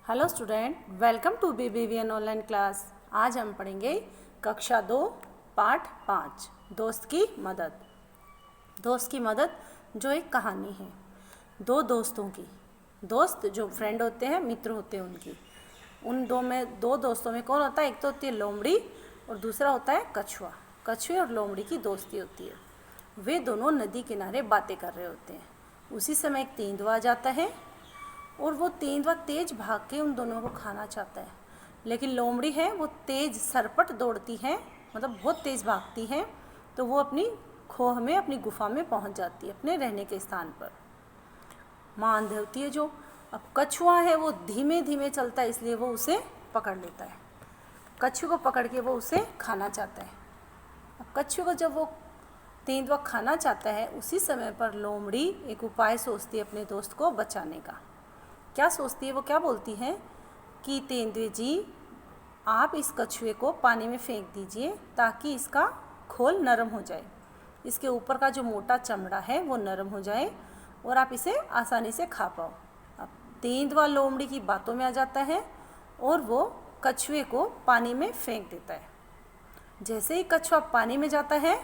Hello student, welcome to BBVN online class. आज हम पढ़ेंगे कक्षा 2 पाठ 5 दोस्त की मदद। दोस्त की मदद जो एक कहानी है दो दोस्तों की। दोस्त जो फ्रेंड होते हैं, मित्र होते हैं उनकी। उन दो दोस्तों में कौन होता है? एक तो होती है लोमड़ी और दूसरा होता है कछुआ। कछुए और लोमड़ी की दोस्ती होती है। वे दोनों नदी किनारे बातें कर रहे होते हैं। उसी समय एक तेंदुआ आ जाता है और वो तेंदुआ तेज भाग के उन दोनों को खाना चाहता है। लेकिन लोमड़ी है वो तेज सरपट दौड़ती है, मतलब बहुत तेज भागती है, तो वो अपनी खोह में, अपनी गुफा में पहुंच जाती है, अपने रहने के स्थान पर। माँ अंधे होती है जो। अब कछुआ है वो धीमे धीमे चलता है, इसलिए वो उसे पकड़ लेता है। कछुए को पकड़ के वो उसे खाना चाहता है। अब कछुए को जब वो तेंदुआ खाना चाहता है, उसी समय पर लोमड़ी एक उपाय सोचती है अपने दोस्त को बचाने का। क्या सोचती है? वो क्या बोलती है कि तेंदुए जी, आप इस कछुए को पानी में फेंक दीजिए ताकि इसका खोल नरम हो जाए, इसके ऊपर का जो मोटा चमड़ा है वो नरम हो जाए और आप इसे आसानी से खा पाओ। अब तेंदुआ लोमड़ी की बातों में आ जाता है और वो कछुए को पानी में फेंक देता है। जैसे ही कछुआ पानी में जाता है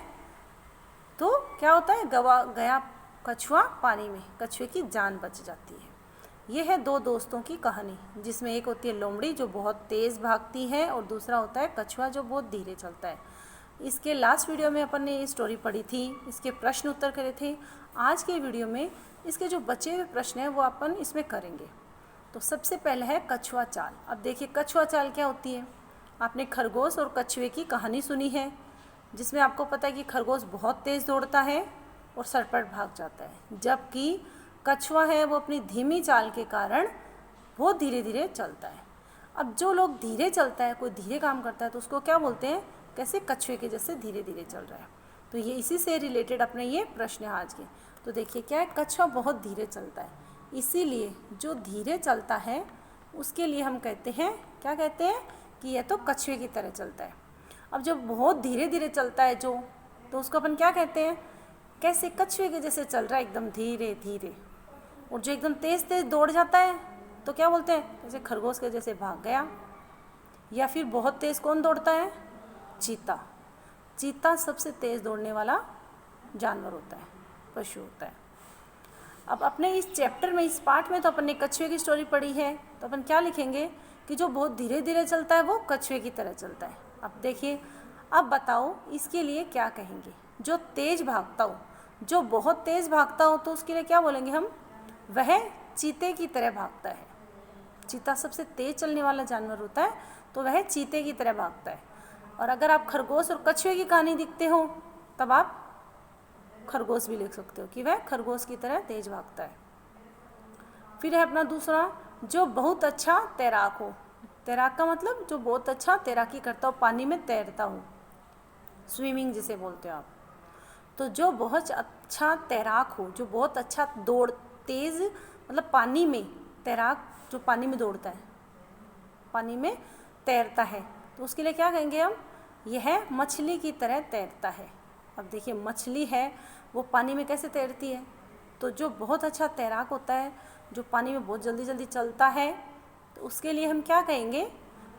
तो क्या होता है? गया कछुआ पानी में, कछुए की जान बच जाती है। ये है दो दोस्तों की कहानी, जिसमें एक होती है लोमड़ी जो बहुत तेज़ भागती है और दूसरा होता है कछुआ जो बहुत धीरे चलता है। इसके लास्ट वीडियो में अपन ने ये स्टोरी पढ़ी थी, इसके प्रश्न उत्तर करे थे। आज के वीडियो में इसके जो बचे हुए प्रश्न हैं वो अपन इसमें करेंगे। तो सबसे पहले है कछुआ चाल। अब देखिए कछुआ चाल क्या होती है। आपने खरगोश और कछुए की कहानी सुनी है, जिसमें आपको पता है कि खरगोश बहुत तेज़ दौड़ता है और सरपट भाग जाता है, जबकि कछुआ है वो अपनी धीमी चाल के कारण बहुत धीरे धीरे चलता है। अब जो लोग धीरे चलता है, कोई धीरे काम करता है, तो उसको क्या बोलते हैं? कैसे कछुए के जैसे धीरे धीरे चल रहा है। तो ये इसी से रिलेटेड अपने ये प्रश्न है आज के। तो देखिए क्या है, कछुआ बहुत धीरे चलता है, इसीलिए जो धीरे चलता है उसके लिए हम कहते हैं, क्या कहते हैं कि यह तो कछुए की तरह चलता है। अब जब बहुत धीरे धीरे चलता है जो, तो उसको अपन क्या कहते हैं? कैसे कछुए के जैसे चल रहा है, एकदम धीरे धीरे। और जो एकदम तेज़ तेज़ दौड़ जाता है तो क्या बोलते हैं? जैसे खरगोश के जैसे भाग गया। या फिर बहुत तेज़ कौन दौड़ता है? चीता। चीता सबसे तेज़ दौड़ने वाला जानवर होता है, पशु होता है। अब अपने इस चैप्टर में, इस पार्ट में तो अपन ने कछुए की स्टोरी पढ़ी है, तो अपन क्या लिखेंगे कि जो बहुत धीरे धीरे चलता है वो कछुए की तरह चलता है। अब देखिए, अब बताओ इसके लिए क्या कहेंगे? जो तेज़ भागता हो, जो बहुत तेज़ भागता हो, तो उसके लिए क्या बोलेंगे हम? वह चीते की तरह भागता है। चीता सबसे तेज चलने वाला जानवर होता है, तो वह चीते की तरह भागता है। और अगर आप खरगोश और कछुए की कहानी दिखते हो, तब आप खरगोश भी लिख सकते हो कि वह खरगोश की तरह तेज भागता है। फिर है अपना दूसरा, जो बहुत अच्छा तैराक हो। तैराक का मतलब जो बहुत अच्छा तैराकी करता हो, पानी में तैरता हो, स्विमिंग जिसे बोलते हो आप। तो जो बहुत अच्छा तैराक हो, जो बहुत अच्छा तेज़, मतलब पानी में तैराक, जो पानी में दौड़ता है, पानी में तैरता है, तो उसके लिए क्या कहेंगे हम? यह मछली की तरह तैरता है। अब देखिए मछली है वो पानी में कैसे तैरती है? तो जो बहुत अच्छा तैराक होता है, जो पानी में बहुत जल्दी जल्दी चलता है, तो उसके लिए हम क्या कहेंगे?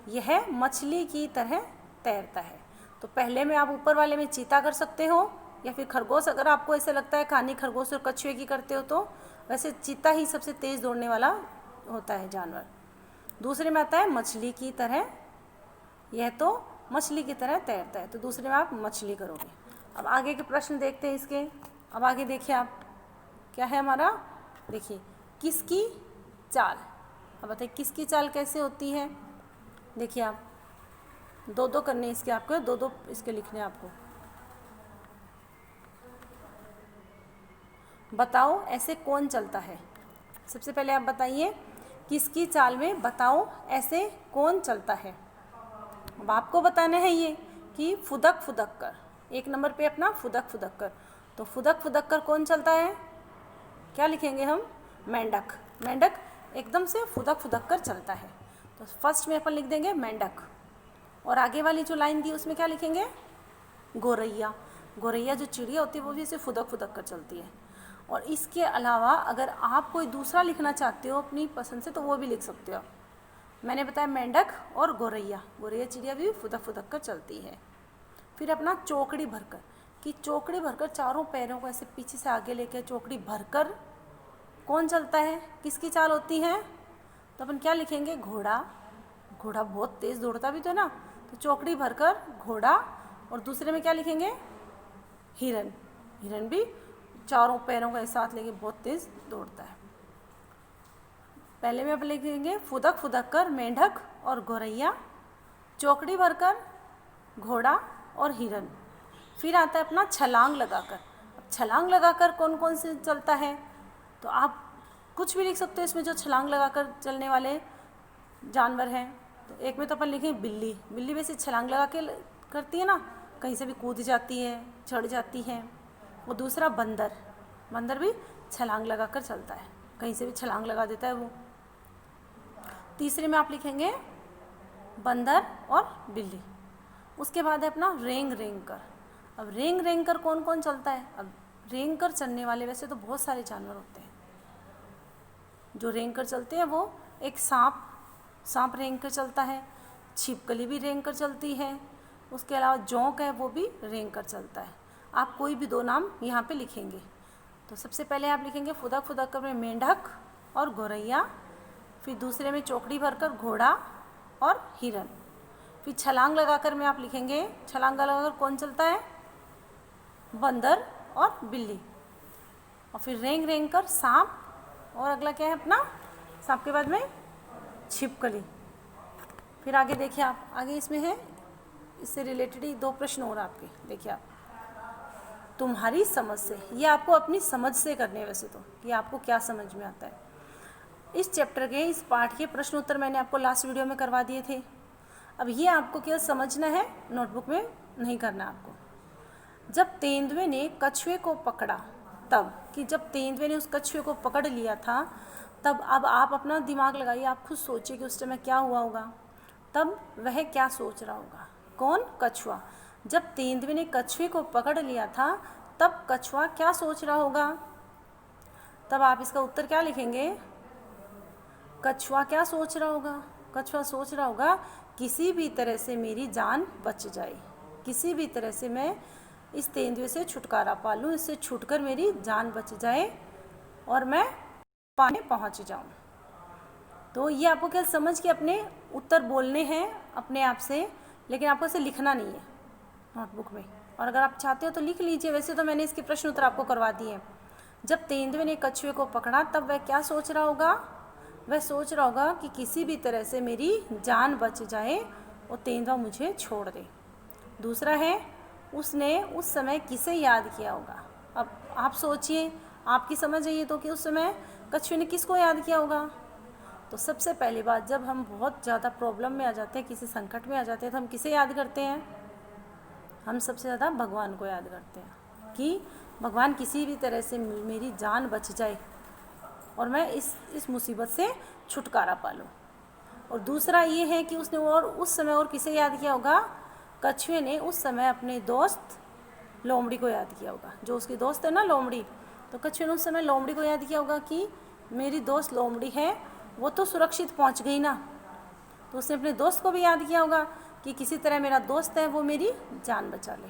यह मछली की तरह तैरता है। तो पहले में आप ऊपर वाले में चीता कर सकते हो, या फिर खरगोश। अगर आपको ऐसे लगता है कहानी खरगोश और कछुए की करते हो, तो वैसे चीता ही सबसे तेज़ दौड़ने वाला होता है जानवर। दूसरे में आता है मछली की तरह, यह तो मछली की तरह तैरता है, तो दूसरे में आप मछली करोगे। अब आगे के प्रश्न देखते हैं इसके। अब आगे देखिए आप, क्या है हमारा? देखिए किसकी चाल। अब बताइए किसकी चाल कैसे होती है? देखिए आप दो दो करने इसके, आपको दो दो इसके लिखने आपको। बताओ ऐसे कौन चलता है? सबसे पहले आप बताइए किसकी चाल में बताओ ऐसे कौन चलता है। अब आपको बताना है ये कि फुदक फुदक कर। एक नंबर पे अपना फुदक फुदक कर। तो फुदक फुदक कर कौन चलता है? क्या लिखेंगे हम? मेंढक। मेंढक एकदम से फुदक फुदक कर चलता है। तो फर्स्ट में अपन लिख देंगे मेंढक, और आगे वाली जो लाइन दी उसमें क्या लिखेंगे? गौरैया। गौरैया जो चिड़िया होती है वो भी ऐसे फुदक फुदक कर चलती है। और इसके अलावा अगर आप कोई दूसरा लिखना चाहते हो अपनी पसंद से, तो वो भी लिख सकते हो। मैंने बताया मेंढक और गौरैया, गौरैया चिड़िया भी फुदक फुदक कर चलती है। फिर अपना चौकड़ी भरकर, कि चौकड़ी भरकर चारों पैरों को ऐसे पीछे से आगे लेकर चौकड़ी भरकर कौन चलता है, किसकी चाल होती है? तो अपन क्या लिखेंगे? घोड़ा। घोड़ा बहुत तेज़ दौड़ता भी तो है ना, तो चौकड़ी भरकर घोड़ा। और दूसरे में क्या लिखेंगे? हिरन। हिरन भी चारों पैरों को एक साथ लेके बहुत तेज़ दौड़ता है। पहले में अपन लिखेंगे फुदक फुदक कर मेंढक और गौरैया, चौकड़ी भरकर घोड़ा और हिरन। फिर आता है अपना छलांग लगाकर। अब छलांग लगाकर कौन कौन से चलता है? तो आप कुछ भी लिख सकते हो इसमें जो छलांग लगाकर चलने वाले जानवर हैं। तो एक में तो अपन लिखें बिल्ली। बिल्ली वैसे छलांग लगा के करती है ना, कहीं से भी कूद जाती है, चढ़ जाती है। और दूसरा बंदर। बंदर भी छलांग लगाकर चलता है, कहीं से भी छलांग लगा देता है वो। तीसरे में आप लिखेंगे बंदर और बिल्ली। उसके बाद है अपना रेंग रेंग कर। अब रेंग रेंग कर कौन कौन चलता है? अब रेंग कर चलने वाले वैसे तो बहुत सारे जानवर होते हैं जो रेंग कर चलते हैं। वो एक सांप रेंग कर चलता है, छिपकली भी रेंग कर चलती है, उसके अलावा जोंक है वो भी रेंग कर चलता है। आप कोई भी दो नाम यहाँ पे लिखेंगे। तो सबसे पहले आप लिखेंगे फुदक फुदक कर में मेंढक और गौरैया, फिर दूसरे में चौकड़ी भरकर घोड़ा और हिरन, फिर छलांग लगाकर में आप लिखेंगे छलांग लगाकर कौन चलता है? बंदर और बिल्ली। और फिर रेंग रेंग कर सांप, और अगला क्या है अपना? सांप के बाद में छिपकली। फिर आगे देखिए आप, आगे इसमें है इससे रिलेटेड ही दो प्रश्न और आपके। देखिए आप, तुम्हारी समझ से, ये आपको अपनी समझ से करने हैं वैसे तो, कि आपको क्या समझ में आता है। इस चैप्टर के, इस पाठ के प्रश्न उत्तर मैंने आपको लास्ट वीडियो में करवा दिए थे। अब ये आपको केवल समझना है, नोटबुक में नहीं करना आपको। जब तेंदुए ने कछुए को पकड़ा तब, कि जब तेंदुए ने उस कछुए को पकड़ लिया था तब, अब आप अपना दिमाग लगाइए, आप खुद सोचिए कि उस समय क्या हुआ होगा। तब वह क्या सोच रहा होगा? कौन? कछुआ। जब तेंदुए ने कछुए को पकड़ लिया था तब कछुआ क्या सोच रहा होगा? तब आप इसका उत्तर क्या लिखेंगे? कछुआ क्या सोच रहा होगा? कछुआ सोच रहा होगा किसी भी तरह से मेरी जान बच जाए, किसी भी तरह से मैं इस तेंदुए से छुटकारा पा लूँ, इससे छूटकर मेरी जान बच जाए और मैं पानी पहुँच जाऊँ। तो ये आपको क्या समझ के अपने उत्तर बोलने हैं अपने आप से, लेकिन आपको इसे लिखना नहीं है नोटबुक में। और अगर आप चाहते हो तो लिख लीजिए, वैसे तो मैंने इसके प्रश्न उत्तर आपको करवा दिए हैं। जब तेंदुए ने कछुए को पकड़ा तब वह क्या सोच रहा होगा? वह सोच रहा होगा कि किसी भी तरह से मेरी जान बच जाए और तेंदुआ मुझे छोड़ दे। दूसरा है, उसने उस समय किसे याद किया होगा? अब आप सोचिए, आपकी समझ है ये तो, कि उस समय कछुए ने किसको याद किया होगा? तो सबसे पहली बात, जब हम बहुत ज़्यादा प्रॉब्लम में आ जाते हैं, किसी संकट में आ जाते हैं, तो हम किसे याद करते हैं? हम सबसे ज़्यादा भगवान को याद करते हैं कि भगवान किसी भी तरह से मेरी जान बच जाए और मैं इस मुसीबत से छुटकारा पा लूँ। और दूसरा ये है कि उसने और उस समय और किसे याद किया होगा? कछुए ने उस समय अपने दोस्त लोमड़ी को याद किया होगा, जो उसकी दोस्त है ना लोमड़ी। तो कछुए ने उस समय लोमड़ी को याद किया होगा कि मेरी दोस्त लोमड़ी है, वो तो सुरक्षित पहुंच गई ना। तो उसने अपने दोस्त को भी याद किया होगा कि किसी तरह मेरा दोस्त है वो मेरी जान बचा ले।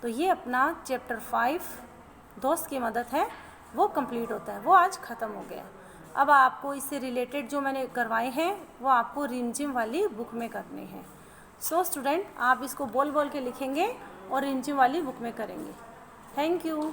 तो ये अपना चैप्टर 5 दोस्त की मदद है वो कंप्लीट होता है, वो आज ख़त्म हो गया। अब आपको इससे रिलेटेड जो मैंने करवाए हैं वो आपको रिमझिम वाली बुक में करने हैं। सो स्टूडेंट, आप इसको बोल बोल के लिखेंगे और रिमझिम वाली बुक में करेंगे। Thank you.